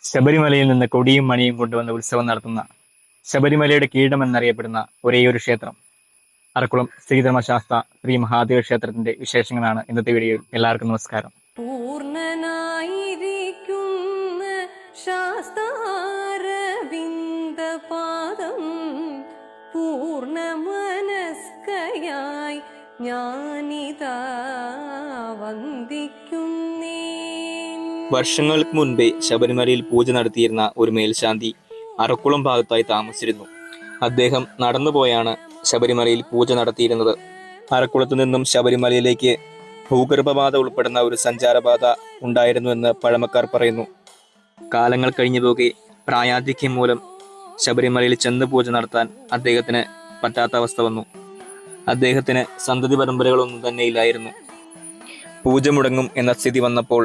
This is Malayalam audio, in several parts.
ശബരിമലയിൽ നിന്ന് കൊടിയും മണിയും കൊണ്ടുവന്ന ഉത്സവം നടത്തുന്ന ശബരിമലയുടെ കീഴം എന്നറിയപ്പെടുന്ന ഒരേയൊരു ക്ഷേത്രം അറക്കുളം ശ്രീധർമ്മശാസ്ത്ര ശ്രീ മഹാദേവ ക്ഷേത്രത്തിന്റെ വിശേഷങ്ങളാണ് ഇന്നത്തെ വീഡിയോയിൽ. എല്ലാവർക്കും നമസ്കാരം. പൂർണ്ണനായിരിക്കുന്ന ശാസ്താരവിന്ദപാദം പൂർണ്ണമനസ്കയായി ഞാനിതാ വന്ദിക്കുന്നേ. വർഷങ്ങൾക്ക് മുൻപേ ശബരിമലയിൽ പൂജ നടത്തിയിരുന്ന ഒരു മേൽശാന്തി അറക്കുളം ഭാഗത്തായി താമസിച്ചിരുന്നു. അദ്ദേഹം നടന്നുപോയാണ് ശബരിമലയിൽ പൂജ നടത്തിയിരുന്നത്. അറക്കുളത്തു നിന്നും ശബരിമലയിലേക്ക് ഭൂഗർഭപാത ഉൾപ്പെടുന്ന ഒരു സഞ്ചാരപാത ഉണ്ടായിരുന്നുവെന്ന് പഴമക്കാർ പറയുന്നു. കാലങ്ങൾ കഴിഞ്ഞു പോകെ പ്രായാധിക്യം മൂലം ശബരിമലയിൽ ചെന്ന് പൂജ നടത്താൻ അദ്ദേഹത്തിന് പറ്റാത്ത അവസ്ഥ വന്നു. അദ്ദേഹത്തിന് സന്തതി പരമ്പരകളൊന്നും തന്നെ ഇല്ലായിരുന്നു. പൂജ മുടങ്ങും എന്ന സ്ഥിതി വന്നപ്പോൾ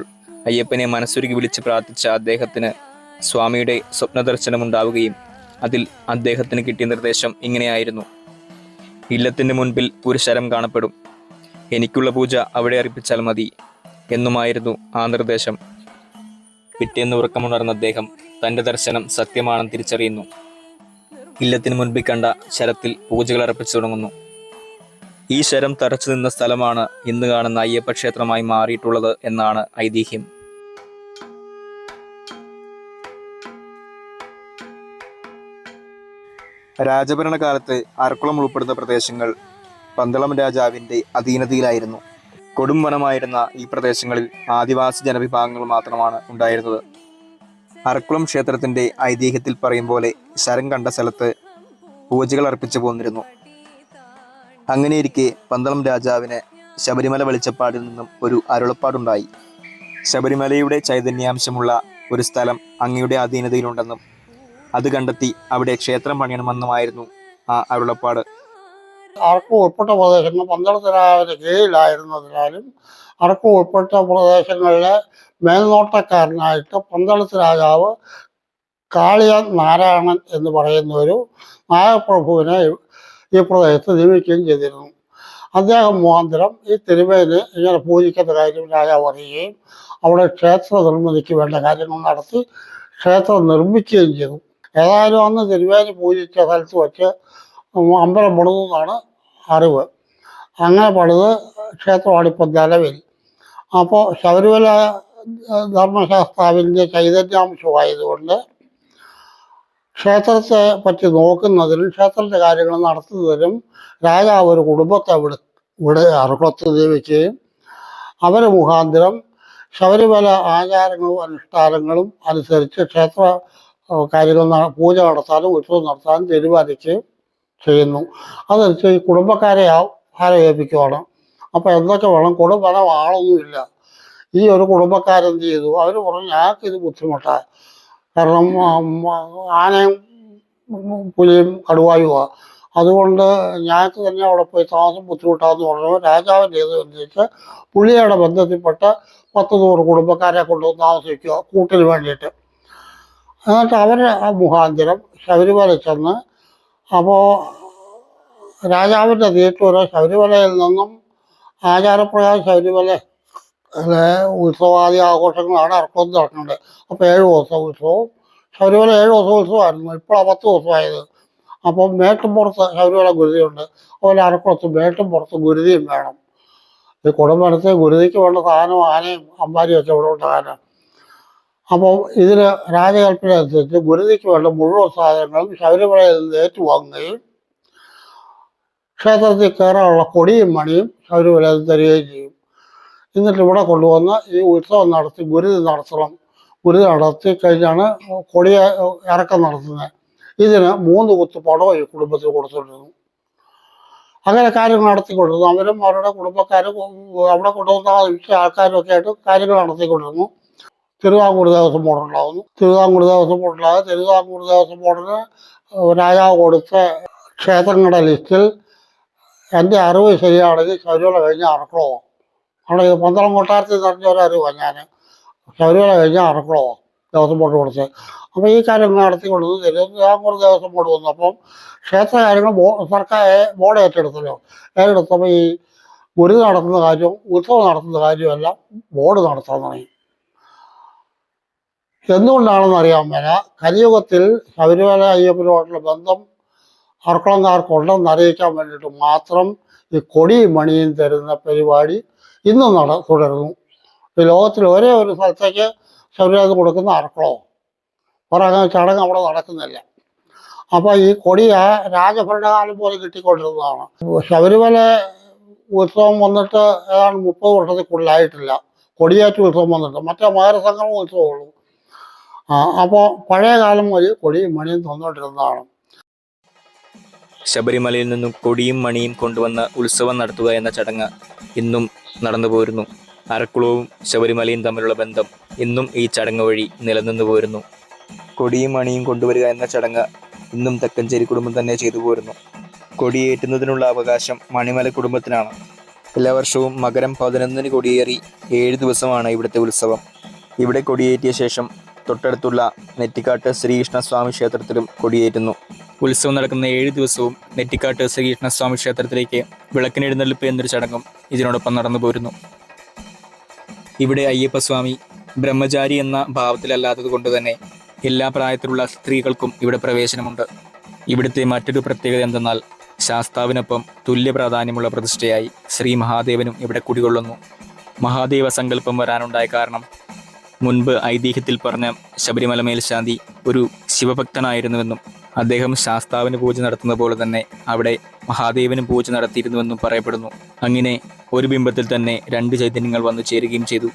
അയ്യപ്പനെ മനസ്സുരുകി വിളിച്ച് പ്രാർത്ഥിച്ച അദ്ദേഹത്തിന് സ്വാമിയുടെ സ്വപ്നദർശനം ഉണ്ടാവുകയും അതിൽ അദ്ദേഹത്തിന് കിട്ടിയ നിർദ്ദേശം ഇങ്ങനെയായിരുന്നു: ഇല്ലത്തിന് മുൻപിൽ ഒരു ശരം കാണപ്പെടും, എനിക്കുള്ള പൂജ അവിടെ അർപ്പിച്ചാൽ മതി എന്നുമായിരുന്നു ആ നിർദ്ദേശം. പിറ്റേന്ന് ഉറക്കമുണർന്ന അദ്ദേഹം തൻ്റെ ദർശനം സത്യമാണെന്ന് തിരിച്ചറിയുന്നു. ഇല്ലത്തിന് മുൻപിൽ കണ്ട ശരത്തിൽ പൂജകൾ അർപ്പിച്ചു തുടങ്ങുന്നു. ഈ ശരം തറച്ചു നിന്ന സ്ഥലമാണ് ഇന്ന് കാണുന്ന അയ്യപ്പ ക്ഷേത്രമായി മാറിയിട്ടുള്ളത് എന്നാണ് ഐതിഹ്യം. രാജഭരണകാലത്ത് അറക്കുളം ഉൾപ്പെടുന്ന പ്രദേശങ്ങൾ പന്തളം രാജാവിൻ്റെ അധീനതയിലായിരുന്നു. കൊടും വനമായിരുന്ന ഈ പ്രദേശങ്ങളിൽ ആദിവാസി ജനവിഭാഗങ്ങൾ മാത്രമാണ് ഉണ്ടായിരുന്നത്. അറക്കുളം ക്ഷേത്രത്തിൻ്റെ ഐതിഹ്യത്തിൽ പറയും പോലെ ശരം കണ്ട സ്ഥലത്ത് പൂജകൾ അർപ്പിച്ചു പോന്നിരുന്നു. അങ്ങനെയിരിക്കെ പന്തളം രാജാവിന് ശബരിമല വെളിച്ചപ്പാടിൽ നിന്നും ഒരു അരുളപ്പാടുണ്ടായി. ശബരിമലയുടെ ചൈതന്യാംശമുള്ള ഒരു സ്ഥലം അങ്ങയുടെ അധീനതയിലുണ്ടെന്നും അത് കണ്ടെത്തി അവിടെ ക്ഷേത്രം പണിയണമെന്നുമായിരുന്നു ആ അരുളപ്പാട്. അറക്കു ഉൾപ്പെട്ട പ്രദേശങ്ങൾ പന്തളത്ത് രാജാവിൻ്റെ കീഴിലായിരുന്നതിനാലും അറക്കു ഉൾപ്പെട്ട പ്രദേശങ്ങളിലെ മേൽനോട്ടക്കാരനായിട്ട് പന്തളത്ത് രാജാവ് കാളിയ നാരായണൻ എന്ന് പറയുന്ന ഒരു നായകപ്രഭുവിനെ ഈ പ്രദേശത്ത് നിയമിക്കുകയും ചെയ്തിരുന്നു. അദ്ദേഹം മുഖാന്തരം ഈ തിരുമേനി ഇങ്ങനെ പൂജിക്കുന്ന കാര്യം രാജാവ് അറിയുകയും അവിടെ ക്ഷേത്ര നിർമ്മിതിക്ക് വേണ്ട കാര്യങ്ങൾ നടത്തി ക്ഷേത്രം നിർമ്മിക്കുകയും ചെയ്തു. ഏതായാലും അന്ന് തിരുമേനി പൂജിച്ച സ്ഥലത്ത് വച്ച് അമ്പലം പണിതെന്നാണ് അറിവ്. അങ്ങനെ പണിത് ക്ഷേത്രമാണ് ഇപ്പം നിലവിൽ. അപ്പോൾ ശബരിമല ധർമ്മശാസ്താവിൻ്റെ ചൈതന്യാംശമായതുകൊണ്ട് ക്ഷേത്രത്തെ പറ്റി നോക്കുന്നതിനും ക്ഷേത്രത്തിൻ്റെ കാര്യങ്ങൾ നടത്തുന്നതിനും രാജാവ് ഒരു കുടുംബത്തെ ഇവിടെ അറക്കുളത്ത് നിയമിക്കുകയും അവർ മുഖാന്തരം ശബരിമല ആചാരങ്ങളും അനുഷ്ഠാനങ്ങളും അനുസരിച്ച് ക്ഷേത്ര കാര്യങ്ങൾ പൂജ നടത്താനും ഉത്സവം നടത്താനും തീരുമാനിക്കുകയും ചെയ്യുന്നു. അതനുസരിച്ച് ഈ കുടുംബക്കാരെ ഭാരം ഏൽപ്പിക്കുവാണ്. അപ്പോൾ എന്തൊക്കെ വേണം? കുടുംബം ആളൊന്നുമില്ല. ഈ ഒരു കുടുംബക്കാരെന്ത് ചെയ്തു? അവർ പറഞ്ഞു, ഞങ്ങൾക്കിത് ബുദ്ധിമുട്ടാണ്, കാരണം ആനയും പുലിയും കടുവായുമാണ്, അതുകൊണ്ട് ഞങ്ങൾക്ക് തന്നെ അവിടെ പോയി താമസം ബുദ്ധിമുട്ടാന്ന് പറഞ്ഞു. രാജാവിൻ്റെ ഇതനുസരിച്ച് പുള്ളിയുടെ ബന്ധത്തിൽപ്പെട്ട 10-100 കുടുംബക്കാരെ കൊണ്ടുവന്ന് താമസിക്കുക കൂട്ടിന് വേണ്ടിയിട്ട്. എന്നിട്ട് അവർ മുഖാന്തരം ശബരിമല ചെന്ന്, അപ്പോൾ രാജാവിൻ്റെ തീറ്റൂര് ശബരിമലയിൽ നിന്നും ആചാരപ്രകാരം ശബരിമല ഉത്സവാദി ആഘോഷങ്ങളാണ് അറക്കുളം നടക്കുന്നത്. അപ്പോൾ 7 ദിവസം ഉത്സവവും ശബരിമല 7 ദിവസം ഉത്സവമായിരുന്നു. ഇപ്പോഴാണ് 10 ദിവസമായത്. അപ്പോൾ മേട്ടുംപുറത്ത് ശബരിമല ഗുരുതിയുണ്ട്, അതുപോലെ അറക്കുളത്ത് മേട്ടുംപുറത്ത് ഗുരുതിയും വേണം. ഈ കുടുംബത്തെ ഗുരുതിക്ക് വേണ്ട സാധനം ആനയും അമ്പാരിയും ഒക്കെ ഇവിടെ ഉണ്ടാകാനാണ്. അപ്പോൾ ഇതിന് രാജകൽപ്പന അനുസരിച്ച് ഗുരുതിക്ക് വേണ്ട മുഴുവൻ സാധനങ്ങളും ശബരിമലയിൽ നിന്ന് ഏറ്റുവാങ്ങുകയും ക്ഷേത്രത്തിൽ കയറാനുള്ള കൊടിയും മണിയും ശബരിമലയിൽ തരികയും ചെയ്യും. എന്നിട്ട് ഇവിടെ കൊണ്ടുവന്ന് ഈ ഉത്സവം നടത്തി ഗുരുതി നടത്തണം. ഗുരുതി നടത്തി കഴിഞ്ഞാണ് കൊടിയ ഇറക്കം നടത്തുന്നത്. ഇതിന് 3 കുത്ത് പടവും ഈ കുടുംബത്തിൽ കൊടുത്തിരുന്നു. അങ്ങനെ കാര്യങ്ങൾ നടത്തിക്കൊണ്ടിരുന്നു. അവരും അവരുടെ കുടുംബക്കാരും അവിടെ കൊണ്ടുവന്ന ആൾക്കാരും ഒക്കെ ആയിട്ട് കാര്യങ്ങൾ നടത്തിക്കൊണ്ടിരുന്നു. തിരുവിതാംകൂർ ദേവസ്വം ബോർഡ് ഉണ്ടാകുന്നു. തിരുവിതാംകൂർ ദേവസ്വം ബോർഡിലാതെ തിരുവിതാംകൂർ ദേവസ്വം ബോർഡിന് രാജാവ് കൊടുത്ത ക്ഷേത്രങ്ങളുടെ ലിസ്റ്റിൽ എൻ്റെ അറിവ് ശരിയാണെങ്കിൽ ശബരിമല കഴിഞ്ഞാൽ അറക്കുളമോ. അവിടെ പന്തളം കൊട്ടാരത്തിൽ നിറഞ്ഞ ഒരറിവാണ് ഞാൻ. ശബരിമല കഴിഞ്ഞാൽ അറക്കുളമോ ദേവസ്വം ബോർഡ് കൊടുത്തത്. അപ്പോൾ ഈ കാര്യങ്ങൾ നടത്തിക്കൊണ്ടത് തിരുവിതാംകൂർ ദേവസ്വം ബോർഡ് വന്നപ്പം ക്ഷേത്ര കാര്യങ്ങൾ സർക്കാർ ബോർഡ് ഏറ്റെടുത്തല്ലോ. ഏറ്റെടുത്തപ്പോൾ ഈ ഗുരുതി നടത്തുന്ന കാര്യവും ഉത്സവം നടത്തുന്ന കാര്യമെല്ലാം ബോർഡ് നടത്താൻ തുടങ്ങി. എന്തുകൊണ്ടാണെന്ന് അറിയാൻ മേല. കലിയുഗത്തിൽ ശബരിമല അയ്യപ്പനുമായിട്ടുള്ള ബന്ധം അറക്കുളംകാർക്കുണ്ടെന്ന് അറിയിക്കാൻ വേണ്ടിയിട്ട് മാത്രം ഈ കൊടിയും മണിയും തരുന്ന പരിപാടി ഇന്നും തുടരുന്നു. ഈ ലോകത്തിൽ ഒരേ ഒരു സ്ഥലത്തേക്ക് ശബരിമല കൊടുക്കുന്ന അറക്കുളവും ഒരങ്ങനെ ചടങ്ങ് അവിടെ നടക്കുന്നില്ല. അപ്പോൾ ഈ കൊടി ആ രാജഭരണകാലം പോലെ കിട്ടിക്കൊണ്ടിരുന്നതാണ്. ശബരിമല ഉത്സവം വന്നിട്ട് ഏതാണ്ട് 30 വർഷത്തിൽ കൂടുതലായിട്ടില്ല. കൊടിയേറ്റ് ഉത്സവം വന്നിട്ട് മറ്റേ മകരസംക്രമ ഉത്സവമുള്ളൂ. അപ്പോൾ പഴയ കാലം മുതൽ കൊടിയും മണിയും തന്നുകൊണ്ടിരുന്നതാണ്. ശബരിമലയിൽ നിന്നും കൊടിയും മണിയും കൊണ്ടുവന്ന് ഉത്സവം നടത്തുക എന്ന ചടങ്ങ് ഇന്നും നടന്നു പോരുന്നു. അറക്കുളവും ശബരിമലയും തമ്മിലുള്ള ബന്ധം ഇന്നും ഈ ചടങ്ങ് വഴി നിലനിന്നു പോരുന്നു. കൊടിയും മണിയും കൊണ്ടുവരിക എന്ന ചടങ്ങ് ഇന്നും തെക്കഞ്ചേരി കുടുംബം തന്നെ ചെയ്തു പോരുന്നു. കൊടിയേറ്റുന്നതിനുള്ള അവകാശം മണിമല കുടുംബത്തിനാണ്. എല്ലാ വർഷവും മകരം 11 കൊടിയേറി 7 ദിവസമാണ് ഇവിടുത്തെ ഉത്സവം. ഇവിടെ കൊടിയേറ്റിയ ശേഷം തൊട്ടടുത്തുള്ള നെറ്റിക്കാട്ട് ശ്രീകൃഷ്ണസ്വാമി ക്ഷേത്രത്തിലും കൊടിയേറ്റുന്നു. ഉത്സവം നടക്കുന്ന 7 ദിവസവും നെറ്റിക്കാട്ട് ശ്രീകൃഷ്ണസ്വാമി ക്ഷേത്രത്തിലേക്ക് വിളക്കിനെഴുന്നള്ളിപ്പ് എന്നൊരു ചടങ്ങും ഇതിനോടൊപ്പം നടന്നു പോരുന്നു. ഇവിടെ അയ്യപ്പസ്വാമി ബ്രഹ്മചാരി എന്ന ഭാവത്തിലല്ലാത്തത് കൊണ്ട് തന്നെ എല്ലാ പ്രായത്തിലുള്ള സ്ത്രീകൾക്കും ഇവിടെ പ്രവേശനമുണ്ട്. ഇവിടുത്തെ മറ്റൊരു പ്രത്യേകത എന്തെന്നാൽ ശാസ്താവിനൊപ്പം തുല്യ പ്രാധാന്യമുള്ള പ്രതിഷ്ഠയായി ശ്രീ മഹാദേവനും ഇവിടെ കുടികൊള്ളുന്നു. മഹാദേവ സങ്കല്പം വരാനുണ്ടായ കാരണം മുൻപ് ഐതിഹ്യത്തിൽ പറഞ്ഞ ശബരിമല മേൽശാന്തി ഒരു ശിവഭക്തനായിരുന്നുവെന്നും അദ്ദേഹം ശാസ്താവിന് പൂജ നടത്തുന്ന പോലെ തന്നെ അവിടെ മഹാദേവനും പൂജ നടത്തിയിരുന്നുവെന്നും പറയപ്പെടുന്നു. അങ്ങനെ ഒരു ബിംബത്തിൽ തന്നെ 2 ചൈതന്യങ്ങൾ വന്നു ചേരുകയും ചെയ്തു.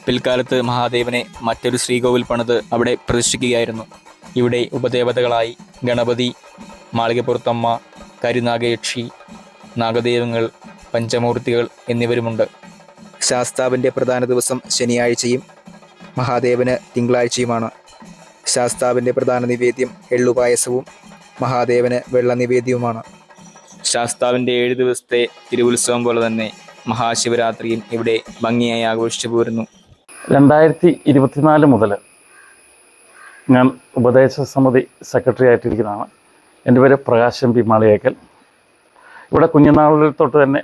പിൽക്കാലത്ത് മഹാദേവനെ മറ്റൊരു ശ്രീകോവിൽ പണിത് അവിടെ പ്രതിഷ്ഠിക്കുകയായിരുന്നു. ഇവിടെ ഉപദേവതകളായി ഗണപതി, മാളികപ്പുറത്തമ്മ, കരുനാഗയക്ഷി, നാഗദേവങ്ങൾ, പഞ്ചമൂർത്തികൾ എന്നിവരുമുണ്ട്. ശാസ്താവിൻ്റെ പ്രധാന ദിവസം ശനിയാഴ്ചയും മഹാദേവന് തിങ്കളാഴ്ചയുമാണ്. ശാസ്താവിൻ്റെ പ്രധാന നിവേദ്യം എള്ളുപായസവും മഹാദേവന് വെള്ള നിവേദ്യവുമാണ്. ശാസ്താവിൻ്റെ 7 ദിവസത്തെ തിരുവുത്സവം പോലെ തന്നെ മഹാശിവരാത്രിയും ഇവിടെ ഭംഗിയായി ആഘോഷിച്ചു പോരുന്നു. 2024 മുതൽ ഞാൻ ഉപദേശ സമിതി സെക്രട്ടറി ആയിട്ടിരിക്കുന്നതാണ്. എൻ്റെ പേര് പ്രകാശ് എം പി മാളിയേക്കൽ. ഇവിടെ കുഞ്ഞുനാളിൽ തൊട്ട് തന്നെ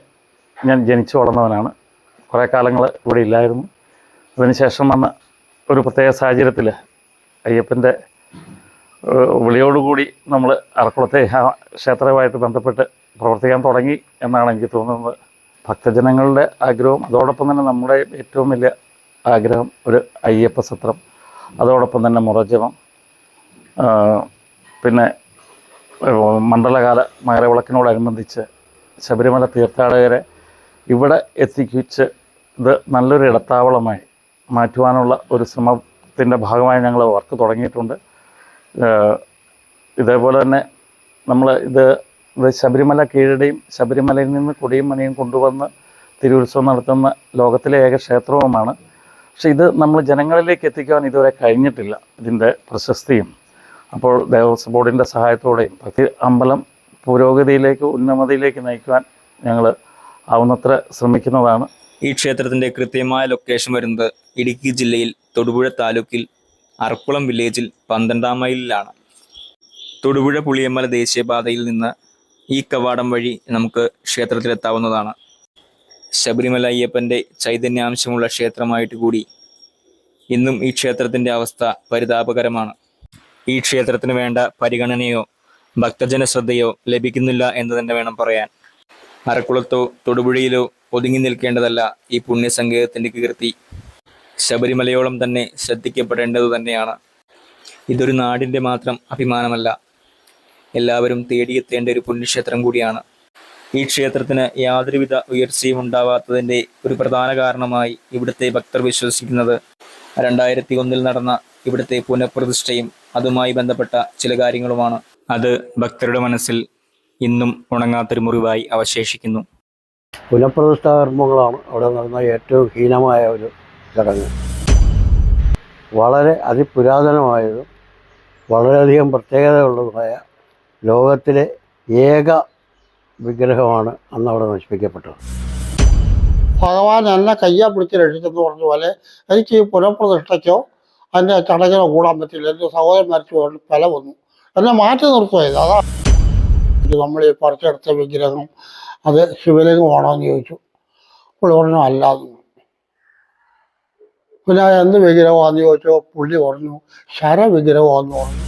ഞാൻ ജനിച്ചു വളർന്നവനാണ്. കുറേ കാലങ്ങൾ ഇവിടെ ഇല്ലായിരുന്നു. അതിനുശേഷം വന്ന ഒരു പ്രത്യേക സാഹചര്യത്തിൽ അയ്യപ്പൻ്റെ വിളിയോടുകൂടി നമ്മൾ അറക്കുളത്തെ ക്ഷേത്രവുമായിട്ട് ബന്ധപ്പെട്ട് പ്രവർത്തിക്കാൻ തുടങ്ങി എന്നാണ് എനിക്ക് തോന്നുന്നത്. ഭക്തജനങ്ങളുടെ ആഗ്രഹവും അതോടൊപ്പം തന്നെ നമ്മുടെ ഏറ്റവും വലിയ ആഗ്രഹം ഒരു അയ്യപ്പ സത്രം, അതോടൊപ്പം തന്നെ മുറജപം, പിന്നെ മണ്ഡലകാല മകരവിളക്കിനോടനുബന്ധിച്ച് ശബരിമല തീർത്ഥാടകരെ ഇവിടെ എത്തിച്ച് ഇത് നല്ലൊരു ഇടത്താവളമായി മാറ്റുവാനുള്ള ഒരു ശ്രമത്തിൻ്റെ ഭാഗമായി ഞങ്ങൾ വർക്ക് തുടങ്ങിയിട്ടുണ്ട്. ഇതേപോലെ തന്നെ നമ്മൾ ഇത് ശബരിമല കീഴടയും ശബരിമലയിൽ നിന്ന് കൊടിയും മണിയും കൊണ്ടുവന്ന് തിരുവുത്സവം നടത്തുന്ന ലോകത്തിലെ ഏക ക്ഷേത്രവുമാണ്. പക്ഷേ ഇത് നമ്മൾ ജനങ്ങളിലേക്ക് എത്തിക്കുവാൻ ഇതുവരെ കഴിഞ്ഞിട്ടില്ല. ഇതിൻ്റെ പ്രശസ്തിയും അപ്പോൾ ദേവസ്വം ബോർഡിൻ്റെ സഹായത്തോടെയും അമ്പലം പുരോഗതിയിലേക്ക് ഉന്നമതിയിലേക്ക് നയിക്കുവാൻ ഞങ്ങൾ ആവുന്നത്ര ശ്രമിക്കുന്നതാണ്. ഈ ക്ഷേത്രത്തിൻ്റെ കൃത്യമായ ലൊക്കേഷൻ വരുന്നത് ഇടുക്കി ജില്ലയിൽ തൊടുപുഴ താലൂക്കിൽ അറക്കുളം വില്ലേജിൽ 12-ാം മൈലിലാണ്. തൊടുപുഴ പുളിയമ്മല ദേശീയപാതയിൽ നിന്ന് ഈ കവാടം വഴി നമുക്ക് ക്ഷേത്രത്തിലെത്താവുന്നതാണ്. ശബരിമല അയ്യപ്പൻ്റെ ചൈതന്യാംശമുള്ള ക്ഷേത്രമായിട്ട് കൂടി ഇന്നും ഈ ക്ഷേത്രത്തിൻ്റെ അവസ്ഥ പരിതാപകരമാണ്. ഈ ക്ഷേത്രത്തിന് വേണ്ട പരിഗണനയോ ഭക്തജന ശ്രദ്ധയോ ലഭിക്കുന്നില്ല എന്ന് തന്നെ വേണം പറയാൻ. അറക്കുളത്തോ തൊടുപുഴയിലോ ഒതുങ്ങി നിൽക്കേണ്ടതല്ല ഈ പുണ്യസങ്കേതത്തിൻ്റെ കീർത്തി. ശബരിമലയോളം തന്നെ ശ്രദ്ധിക്കപ്പെടേണ്ടതു തന്നെയാണ്. ഇതൊരു നാടിൻ്റെ മാത്രം അഭിമാനമല്ല, എല്ലാവരും തേടിയെത്തേണ്ട ഒരു പുണ്യക്ഷേത്രം കൂടിയാണ്. ഈ ക്ഷേത്രത്തിന് യാതൊരുവിധ ഉയർച്ചയും ഉണ്ടാവാത്തതിൻ്റെ ഒരു പ്രധാന കാരണമായി ഇവിടുത്തെ ഭക്തർ വിശ്വസിക്കുന്നത് 2001 നടന്ന ഇവിടുത്തെ പുനഃപ്രതിഷ്ഠയും അതുമായി ബന്ധപ്പെട്ട ചില കാര്യങ്ങളുമാണ്. അത് ഭക്തരുടെ മനസ്സിൽ ഇന്നും ഉണങ്ങാത്തൊരു മുറിവായി അവശേഷിക്കുന്നു. പുനഃപ്രതിഷ്ഠാ കർമ്മങ്ങളാണ് അവിടെ നടന്ന ഏറ്റവും ഹീനമായ ഒരു ചടങ്ങ്. വളരെ അതിപുരാതനമായതും വളരെയധികം പ്രത്യേകതയുള്ളതുമായ ലോകത്തിലെ ഏക വിഗ്രഹമാണ് അന്ന് അവിടെ നശിപ്പിക്കപ്പെട്ടത്. ഭഗവാൻ എന്നെ കയ്യാ പിടിച്ച് രക്ഷിച്ചെന്ന് പറഞ്ഞ പോലെ എനിക്ക് ഈ പുനഃപ്രതിഷ്ഠയ്ക്കോ അതിൻ്റെ ചടങ്ങിനോ കൂടാൻ പറ്റില്ല. എൻ്റെ സഹോദരൻ മരിച്ചു കൊണ്ട് ഫല വന്നു, എന്നെ മാറ്റി നിർത്തുമായത്. അതാ നമ്മൾ ഈ പറിച്ചെടുത്ത വിഗ്രഹം അത് ശിവലിംഗമാണോ എന്ന് ചോദിച്ചു. പുള്ളി പറഞ്ഞു അല്ലാന്ന്. പിന്നെ എന്ത് വിഗ്രഹമാണെന്ന് ചോദിച്ചോ പുള്ളി പറഞ്ഞു ശരവിഗ്രഹമാണെന്ന് പറഞ്ഞു.